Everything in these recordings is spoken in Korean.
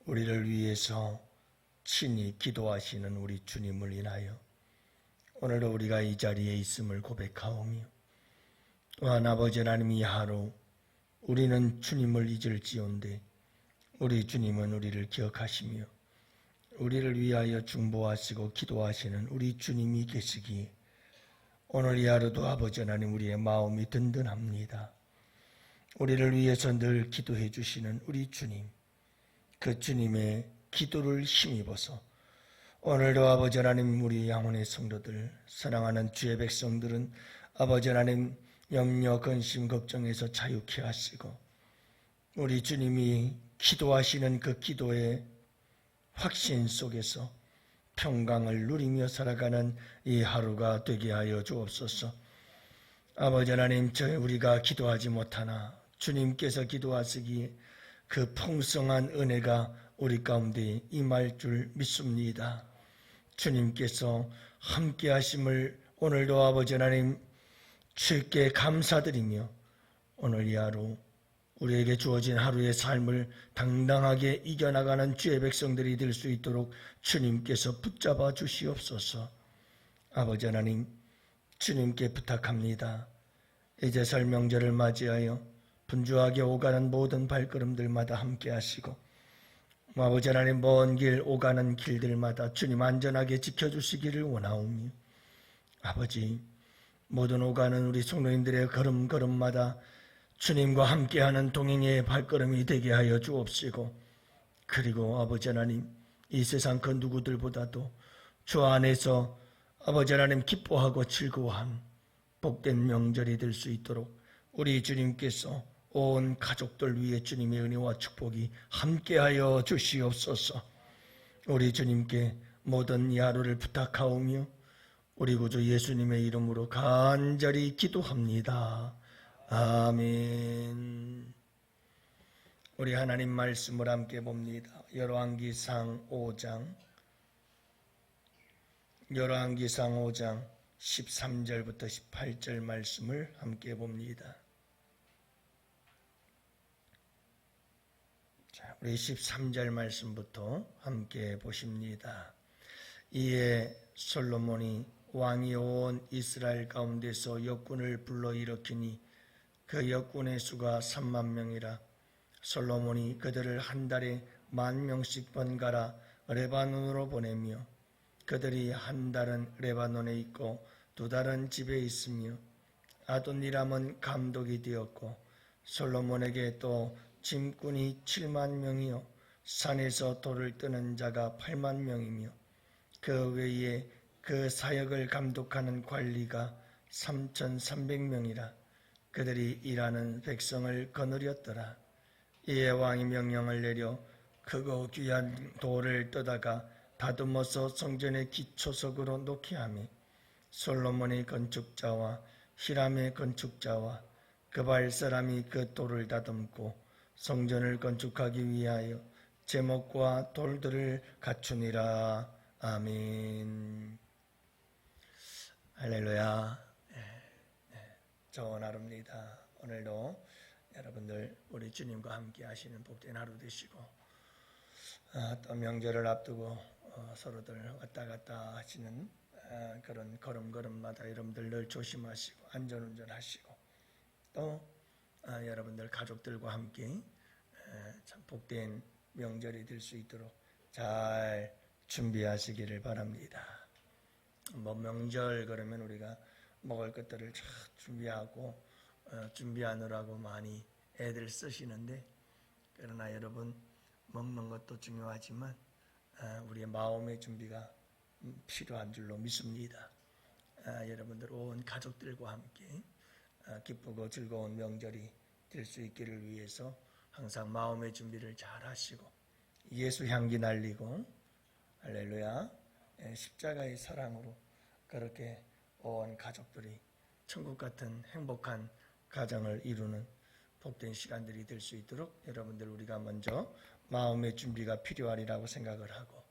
우리를 위해서 친히 기도하시는 우리 주님을 인하여 오늘도 우리가 이 자리에 있음을 고백하오며, 또한 아버지 하나님, 이 하루 우리는 주님을 잊을지언데 우리 주님은 우리를 기억하시며 우리를 위하여 중보하시고 기도하시는 우리 주님이 계시기에 오늘 이 하루도 아버지 하나님, 우리의 마음이 든든합니다. 우리를 위해서 늘 기도해 주시는 우리 주님, 그 주님의 기도를 힘입어서 오늘도 아버지 하나님, 우리 영혼의 성도들, 사랑하는 주의 백성들은 아버지 하나님, 염려, 근심, 걱정에서 자유케 하시고 우리 주님이 기도하시는 그 기도의 확신 속에서 평강을 누리며 살아가는 이 하루가 되게 하여 주옵소서. 아버지 하나님, 우리가 기도하지 못하나 주님께서 기도하시기에 그 풍성한 은혜가 우리 가운데 임할 줄 믿습니다. 주님께서 함께 하심을 오늘도 아버지 하나님 주께 감사드리며, 오늘 이 하루 우리에게 주어진 하루의 삶을 당당하게 이겨나가는 주의 백성들이 될 수 있도록 주님께서 붙잡아 주시옵소서. 아버지 하나님, 주님께 부탁합니다. 이제 설 명절을 맞이하여 분주하게 오가는 모든 발걸음들마다 함께 하시고, 아버지 하나님, 먼 길 오가는 길들마다 주님 안전하게 지켜주시기를 원하오며, 아버지, 모든 오가는 우리 성도님들의 걸음걸음마다 주님과 함께하는 동행의 발걸음이 되게 하여 주옵시고, 그리고 아버지 하나님, 이 세상 그 누구들보다도 주 안에서 아버지 하나님 기뻐하고 즐거워한 복된 명절이 될 수 있도록 우리 주님께서 온 가족들 위해 주님의 은혜와 축복이 함께하여 주시옵소서. 우리 주님께 모든 이 하루를 부탁하오며 우리 구주 예수님의 이름으로 간절히 기도합니다. 아멘. 우리 하나님 말씀을 함께 봅니다. 열왕기상 5장 13절부터 18절 말씀을 함께 봅니다. 자, 우리 13절 말씀부터 함께 보십니다. 이에 솔로몬이 왕이 온 이스라엘 가운데서 역군을 불러일으키니 그 역군의 수가 3만 명이라. 솔로몬이 그들을 한 달에 10,000명씩 번갈아 레바논으로 보내며 그들이 한 달은 레바논에 있고 2달은 집에 있으며, 아도니람은 감독이 되었고 솔로몬에게 또 짐꾼이 7만 명이요 산에서 돌을 뜨는 자가 8만 명이며 그 외에 그 사역을 감독하는 관리가 3,300명이라. 그들이 일하는 백성을 거느렸더라. 이에 왕이 명령을 내려 크고 귀한 돌을 떠다가 다듬어서 성전의 기초석으로 놓게 하며, 솔로몬의 건축자와 히람의 건축자와 그발 사람이 그 돌을 다듬고 성전을 건축하기 위하여 제목과 돌들을 갖추니라. 아멘. 할렐루야. 좋은 하루입니다. 오늘도 여러분들 우리 주님과 함께 하시는 복된 하루 되시고, 또 명절을 앞두고 서로들 왔다 갔다 하시는 그런 걸음걸음마다 여러분들 늘 조심하시고 안전운전 하시고, 또 여러분들 가족들과 함께 참 복된 명절이 될 수 있도록 잘 준비하시기를 바랍니다. 뭐 명절 그러면 우리가 먹을 것들을 잘 준비하고 준비하느라고 많이 애들 쓰시는데, 그러나 여러분, 먹는 것도 중요하지만 우리의 마음의 준비가 필요한 줄로 믿습니다. 여러분들 온 가족들과 함께 기쁘고 즐거운 명절이 될 수 있기를 위해서 항상 마음의 준비를 잘 하시고 예수 향기 날리고, 할렐루야, 십자가의 사랑으로 그렇게 온 가족들이 천국 같은 행복한 가정을 이루는 복된 시간들이 될 수 있도록 여러분들 우리가 먼저 마음의 준비가 필요하리라고 생각을 하고,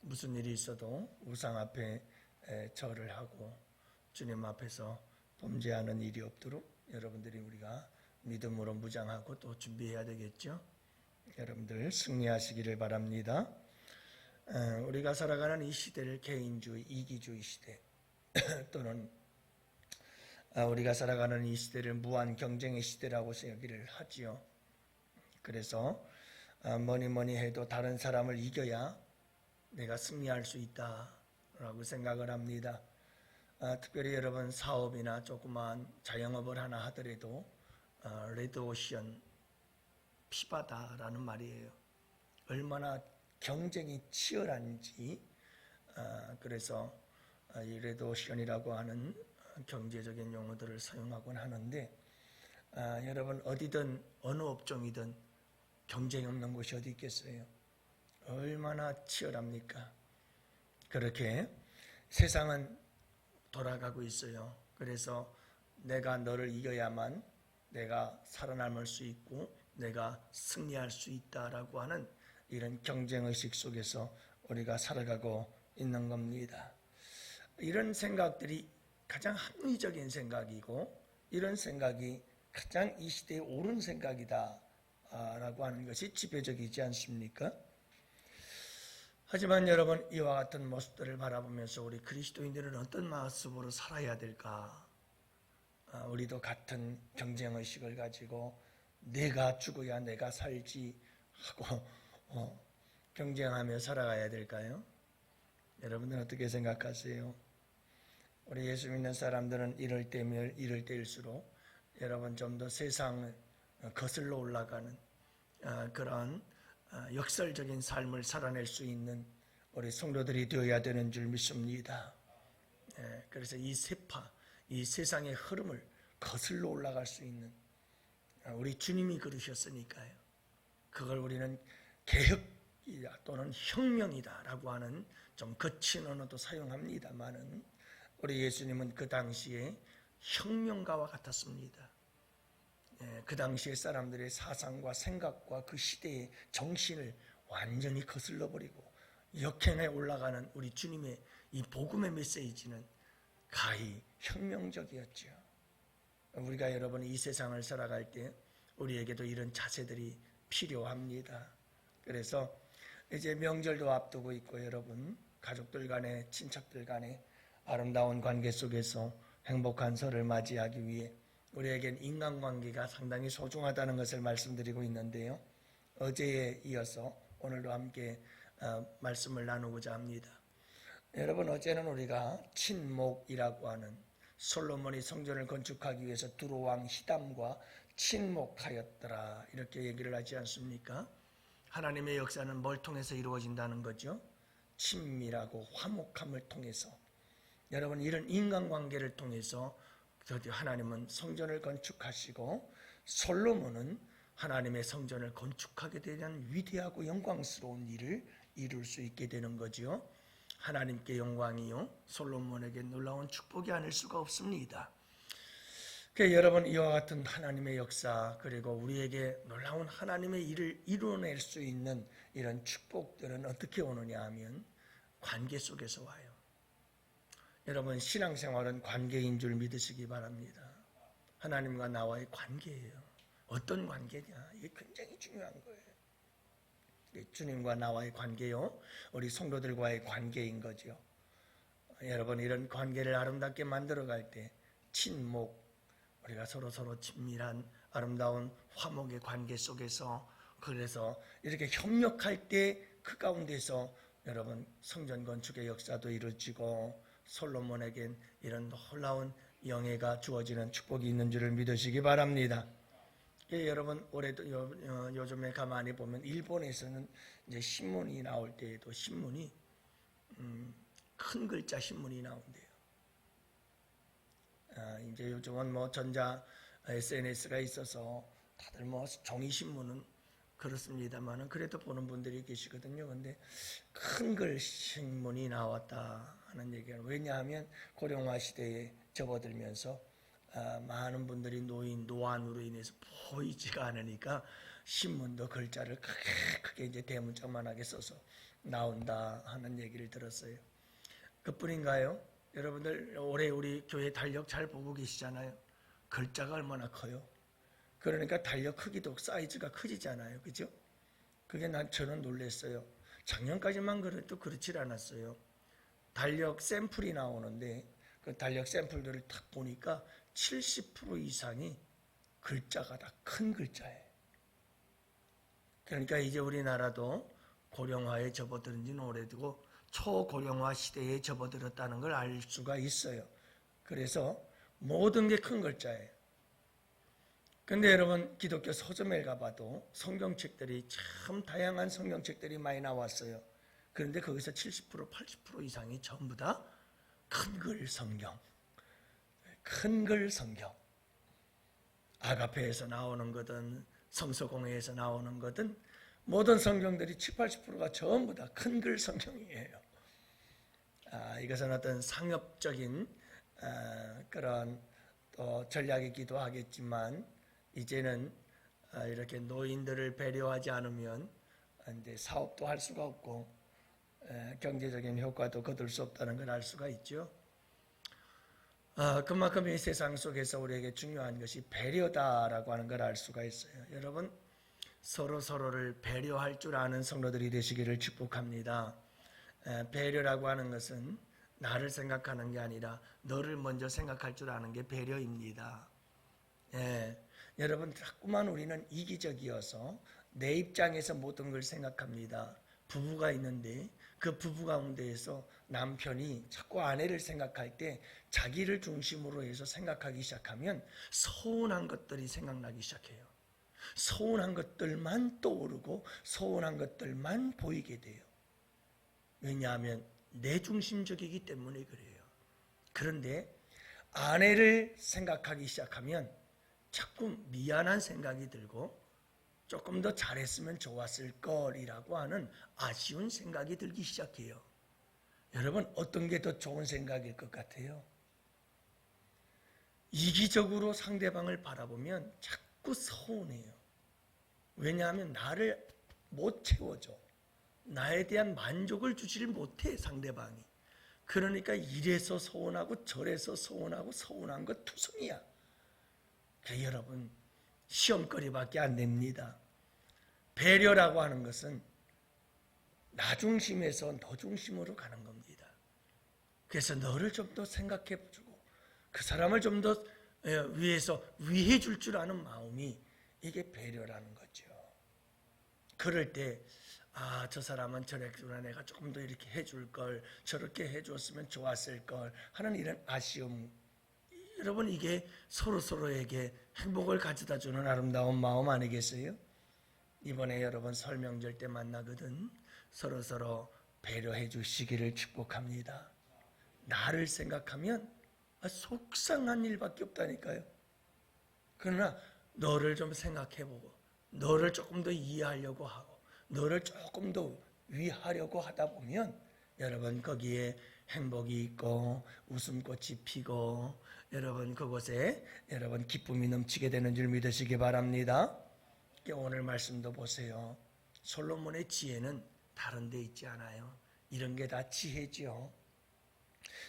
무슨 일이 있어도 우상 앞에 절을 하고 주님 앞에서 범죄하는 일이 없도록 여러분들이 우리가 믿음으로 무장하고 또 준비해야 되겠죠. 여러분들 승리하시기를 바랍니다. 우리가 살아가는 이 시대를 개인주의, 이기주의 시대 또는 우리가 살아가는 이 시대를 무한 경쟁의 시대라고 얘기를 하지요. 그래서 뭐니 해도 다른 사람을 이겨야 내가 승리할 수 있다라고 생각을 합니다. 특별히 여러분 사업이나 조그만 자영업을 하나 하더라도 레드오션, 피바다라는 말이에요. 얼마나 경쟁이 치열한지. 그래서 이 레드오션이라고 하는 경제적인 용어들을 사용하곤 하는데, 여러분 어디든 어느 업종이든 경쟁이 없는 곳이 어디 있겠어요? 얼마나 치열합니까? 그렇게 세상은 돌아가고 있어요. 그래서 내가 너를 이겨야만 내가 살아남을 수 있고 내가 승리할 수 있다라고 하는 이런 경쟁의식 속에서 우리가 살아가고 있는 겁니다. 이런 생각들이 가장 합리적인 생각이고 이런 생각이 가장 이 시대에 옳은 생각이다 라고 하는 것이 지배적이지 않습니까? 하지만 여러분 이와 같은 모습들을 바라보면서 우리 그리스도인들은 어떤 모습으로 살아야 될까? 우리도 같은 경쟁의식을 가지고 내가 죽어야 내가 살지 하고 경쟁하며 살아가야 될까요? 여러분들은 어떻게 생각하세요? 우리 예수 믿는 사람들은 이럴 때일수록 여러분 좀 더 세상을 거슬러 올라가는 그런 역설적인 삶을 살아낼 수 있는 우리 성도들이 되어야 되는 줄 믿습니다. 그래서 이 세상의 흐름을 거슬러 올라갈 수 있는 우리 주님이 그러셨으니까요. 그걸 우리는 개혁이다 또는 혁명이다라고 하는 좀 거친 언어도 사용합니다만은 우리 예수님은 그 당시에 혁명가와 같았습니다. 그 당시의 사람들의 사상과 생각과 그 시대의 정신을 완전히 거슬러버리고 역행해 올라가는 우리 주님의 이 복음의 메시지는 가히 혁명적이었죠. 우리가 여러분 이 세상을 살아갈 때 우리에게도 이런 자세들이 필요합니다. 그래서 이제 명절도 앞두고 있고 여러분 가족들 간에 친척들 간에 아름다운 관계 속에서 행복한 설을 맞이하기 위해 우리에겐 인간관계가 상당히 소중하다는 것을 말씀드리고 있는데요. 어제에 이어서 오늘도 함께 말씀을 나누고자 합니다. 여러분 어제는 우리가 친목이라고 하는 솔로몬이 성전을 건축하기 위해서 두로왕 히담과 친목하였더라 이렇게 얘기를 하지 않습니까? 하나님의 역사는 뭘 통해서 이루어진다는 거죠? 친밀하고 화목함을 통해서. 여러분 이런 인간관계를 통해서 드디어 하나님은 성전을 건축하시고 솔로몬은 하나님의 성전을 건축하게 되는 위대하고 영광스러운 일을 이룰 수 있게 되는 거지요. 하나님께 영광이요 솔로몬에게 놀라운 축복이 아닐 수가 없습니다. 그러니까 여러분 이와 같은 하나님의 역사 그리고 우리에게 놀라운 하나님의 일을 이루어낼 수 있는 이런 축복들은 어떻게 오느냐 하면 관계 속에서 와요. 여러분 신앙생활은 관계인 줄 믿으시기 바랍니다. 하나님과 나와의 관계예요. 어떤 관계냐? 이게 굉장히 중요한 거예요. 주님과 나와의 관계요. 우리 성도들과의 관계인 거죠. 여러분 이런 관계를 아름답게 만들어갈 때 친목, 우리가 서로 친밀한 아름다운 화목의 관계 속에서 그래서 이렇게 협력할 때 그 가운데서 여러분 성전 건축의 역사도 이루어지고 솔로몬에겐 이런 놀라운 영예가 주어지는 축복이 있는 줄을 믿으시기 바랍니다. 여러분 올해도 요즘에 가만히 보면 일본에서는 이제 신문이 나올 때에도 신문이 큰 글자 신문이 나온대요. 이제 요즘은 뭐 전자 SNS가 있어서 다들 뭐 종이 신문은 그렇습니다만은 그래도 보는 분들이 계시거든요. 근데 큰 글 신문이 나왔다 하는 얘기는 왜냐하면 고령화 시대에 접어들면서 많은 분들이 노안으로 인해서 보이지가 않으니까 신문도 글자를 크게 이제 대문짝만하게 써서 나온다 하는 얘기를 들었어요. 그뿐인가요? 여러분들 올해 우리 교회 달력 잘 보고 계시잖아요. 글자가 얼마나 커요? 그러니까 달력 크기도 사이즈가 커지잖아요. 그죠? 그게 저는 놀랐어요. 작년까지만 그래도 그렇지 않았어요. 달력 샘플이 나오는데 그 달력 샘플들을 딱 보니까 70% 이상이 글자가 다 큰 글자예요. 그러니까 이제 우리나라도 고령화에 접어든 지는 오래되고 초고령화 시대에 접어들었다는 걸 알 수가 있어요. 그래서 모든 게 큰 글자예요. 근데 여러분, 기독교 서점에 가봐도 성경책들이 참 다양한 성경책들이 많이 나왔어요. 그런데 거기서 70%, 80% 이상이 전부 다 큰 글 성경. 큰 글 성경. 아가페에서 나오는 거든 성서공회에서 나오는 거든 모든 성경들이 70, 80%가 전부 다 큰 글 성경이에요. 이것은 어떤 상업적인 그런 또 전략이기도 하겠지만 이제는 이렇게 노인들을 배려하지 않으면 이제 사업도 할 수가 없고 경제적인 효과도 거둘 수 없다는 걸 알 수가 있죠. 그만큼 이 세상 속에서 우리에게 중요한 것이 배려다라고 하는 걸 알 수가 있어요. 여러분, 서로를 배려할 줄 아는 성도들이 되시기를 축복합니다. 배려라고 하는 것은 나를 생각하는 게 아니라 너를 먼저 생각할 줄 아는 게 배려입니다. 여러분, 자꾸만 우리는 이기적이어서 내 입장에서 모든 걸 생각합니다. 부부가 있는데 그 부부 가운데에서 남편이 자꾸 아내를 생각할 때 자기를 중심으로 해서 생각하기 시작하면 서운한 것들이 생각나기 시작해요. 서운한 것들만 떠오르고 서운한 것들만 보이게 돼요. 왜냐하면 내 중심적이기 때문에 그래요. 그런데 아내를 생각하기 시작하면 자꾸 미안한 생각이 들고 조금 더 잘했으면 좋았을 걸이라고 하는 아쉬운 생각이 들기 시작해요. 여러분, 어떤 게 더 좋은 생각일 것 같아요? 이기적으로 상대방을 바라보면 자꾸 서운해요. 왜냐하면 나를 못 채워줘. 나에 대한 만족을 주지를 못해, 상대방이. 그러니까 이래서 서운하고 저래서 서운하고 서운한 것 투성이야. 여러분, 시험거리밖에 안 됩니다. 배려라고 하는 것은 나 중심에서 너 중심으로 가는 겁니다. 그래서 너를 좀 더 생각해주고 그 사람을 좀 더 위해서 위해 줄 줄 아는 마음이 이게 배려라는 거죠. 그럴 때 저 사람은 저랬구나, 내가 조금 더 이렇게 해줄 걸, 저렇게 해줬으면 좋았을 걸 하는 이런 아쉬움. 여러분, 이게 서로에게 행복을 가져다 주는 아름다운 마음 아니겠어요? 이번에 여러분 설명절 때 만나거든 서로 배려해 주시기를 축복합니다. 나를 생각하면 속상한 일밖에 없다니까요. 그러나 너를 좀 생각해보고 너를 조금 더 이해하려고 하고 너를 조금 더 위하려고 하다 보면 여러분 거기에 행복이 있고 웃음꽃이 피고 여러분 그곳에 여러분 기쁨이 넘치게 되는 줄 믿으시기 바랍니다. 오늘 말씀도 보세요. 솔로몬의 지혜는 다른 데 있지 않아요. 이런 게 다 지혜죠.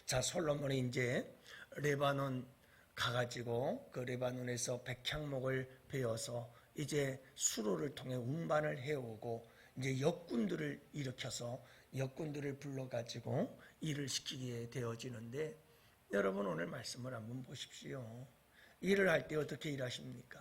자, 솔로몬이 이제 레바논 가가지고 그 레바논에서 백향목을 베어서 이제 수로를 통해 운반을 해오고 이제 역군들을 일으켜서 역군들을 불러가지고 일을 시키게 되어지는데 여러분 오늘 말씀을 한번 보십시오. 일을 할 때 어떻게 일하십니까?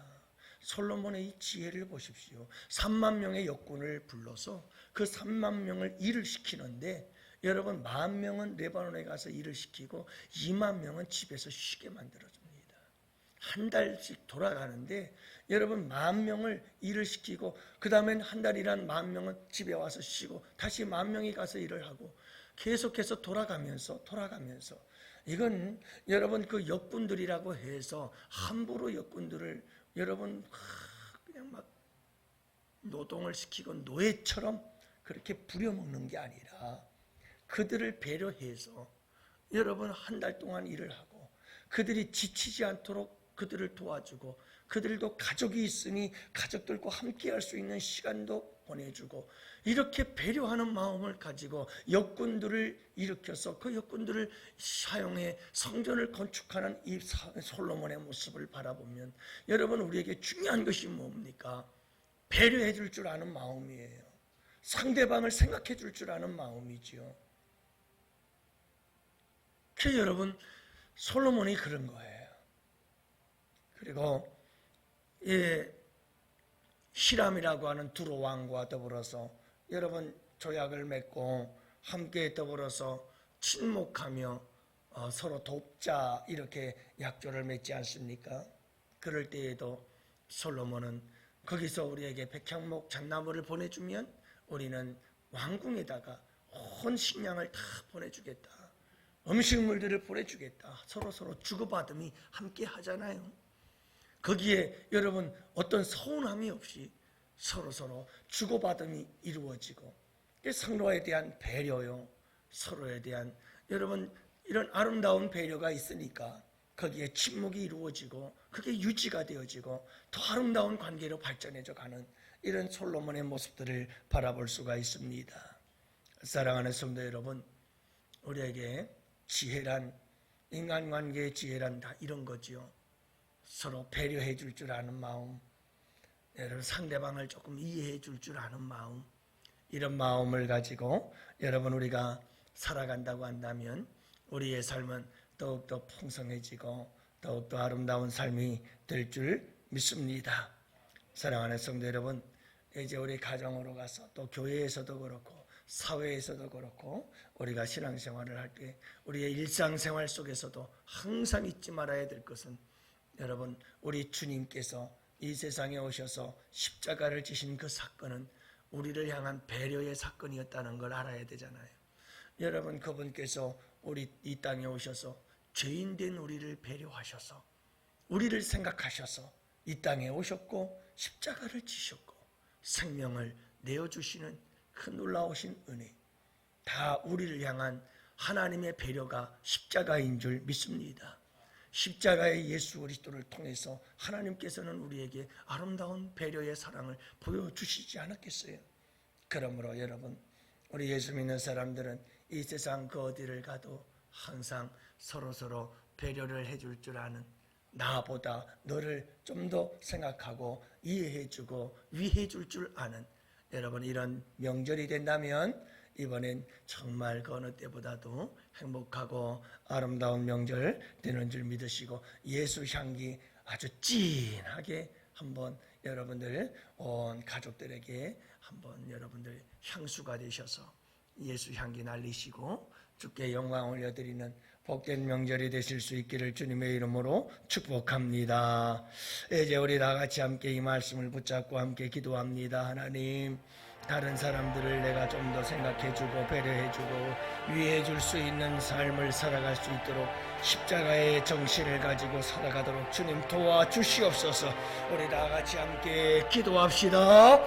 솔로몬의 이 지혜를 보십시오. 3만 명의 역군을 불러서 그 3만 명을 일을 시키는데 여러분 10,000명은 레바논에 가서 일을 시키고 2만 명은 집에서 쉬게 만들어줍니다. 한 달씩 돌아가는데 여러분 10,000명을 일을 시키고 그 다음엔 한 달 일한 10,000명은 집에 와서 쉬고 다시 10,000명이 가서 일을 하고 계속해서 돌아가면서 이건 여러분 그 역군들이라고 해서 함부로 역군들을 여러분 그냥 막 노동을 시키고 노예처럼 그렇게 부려먹는 게 아니라 그들을 배려해서 여러분 한 달 동안 일을 하고 그들이 지치지 않도록 그들을 도와주고 그들도 가족이 있으니 가족들과 함께 할 수 있는 시간도 보내주고 이렇게 배려하는 마음을 가지고 역군들을 일으켜서 그 역군들을 사용해 성전을 건축하는 이 솔로몬의 모습을 바라보면 여러분 우리에게 중요한 것이 뭡니까? 배려해 줄 아는 마음이에요. 상대방을 생각해 줄 줄 아는 마음이지요. 그 여러분, 솔로몬이 그런 거예요. 그리고 히람이라고 하는 두로 왕과 더불어서 여러분 조약을 맺고 함께 더불어서 친목하며 서로 돕자 이렇게 약조를 맺지 않습니까? 그럴 때에도 솔로몬은 거기서 우리에게 백향목 잣나무를 보내주면 우리는 왕궁에다가 온 식량을 다 보내주겠다. 음식물들을 보내주겠다. 서로 주고받음이 함께 하잖아요. 거기에 여러분 어떤 서운함이 없이 서로 주고받음이 이루어지고 상로에 대한 배려요. 서로에 대한 여러분 이런 아름다운 배려가 있으니까 거기에 침묵이 이루어지고 그게 유지가 되어지고 더 아름다운 관계로 발전해져 가는 이런 솔로몬의 모습들을 바라볼 수가 있습니다. 사랑하는 성도 여러분, 우리에게 지혜란, 인간관계의 지혜란 다 이런 거지요. 서로 배려해 줄 줄 아는 마음, 여러분 상대방을 조금 이해해 줄 줄 아는 마음, 이런 마음을 가지고 여러분 우리가 살아간다고 한다면 우리의 삶은 더욱더 풍성해지고 더욱더 아름다운 삶이 될 줄 믿습니다. 사랑하는 성도 여러분, 이제 우리 가정으로 가서 또 교회에서도 그렇고 사회에서도 그렇고 우리가 신앙생활을 할 때 우리의 일상생활 속에서도 항상 잊지 말아야 될 것은 여러분 우리 주님께서 이 세상에 오셔서 십자가를 지신 그 사건은 우리를 향한 배려의 사건이었다는 걸 알아야 되잖아요. 여러분 그분께서 우리 이 땅에 오셔서 죄인된 우리를 배려하셔서 우리를 생각하셔서 이 땅에 오셨고 십자가를 지셨고 생명을 내어주시는 그 놀라우신 은혜, 다 우리를 향한 하나님의 배려가 십자가인 줄 믿습니다. 십자가의 예수 그리스도를 통해서 하나님께서는 우리에게 아름다운 배려의 사랑을 보여주시지 않았겠어요? 그러므로 여러분 우리 예수 믿는 사람들은 이 세상 그 어디를 가도 항상 서로 배려를 해줄 줄 아는, 나보다 너를 좀 더 생각하고 이해해주고 위해줄 줄 아는 여러분 이런 명절이 된다면 이번엔 정말 그 어느 때보다도 행복하고 아름다운 명절 되는 줄 믿으시고 예수 향기 아주 진하게 한번 여러분들 온 가족들에게 한번 여러분들 향수가 되셔서 예수 향기 날리시고 주께 영광 올려드리는 복된 명절이 되실 수 있기를 주님의 이름으로 축복합니다. 이제 우리 다 같이 함께 이 말씀을 붙잡고 함께 기도합니다. 하나님, 다른 사람들을 내가 좀 더 생각해주고 배려해주고 위해줄 수 있는 삶을 살아갈 수 있도록 십자가의 정신을 가지고 살아가도록 주님 도와주시옵소서. 우리 다 같이 함께 기도합시다.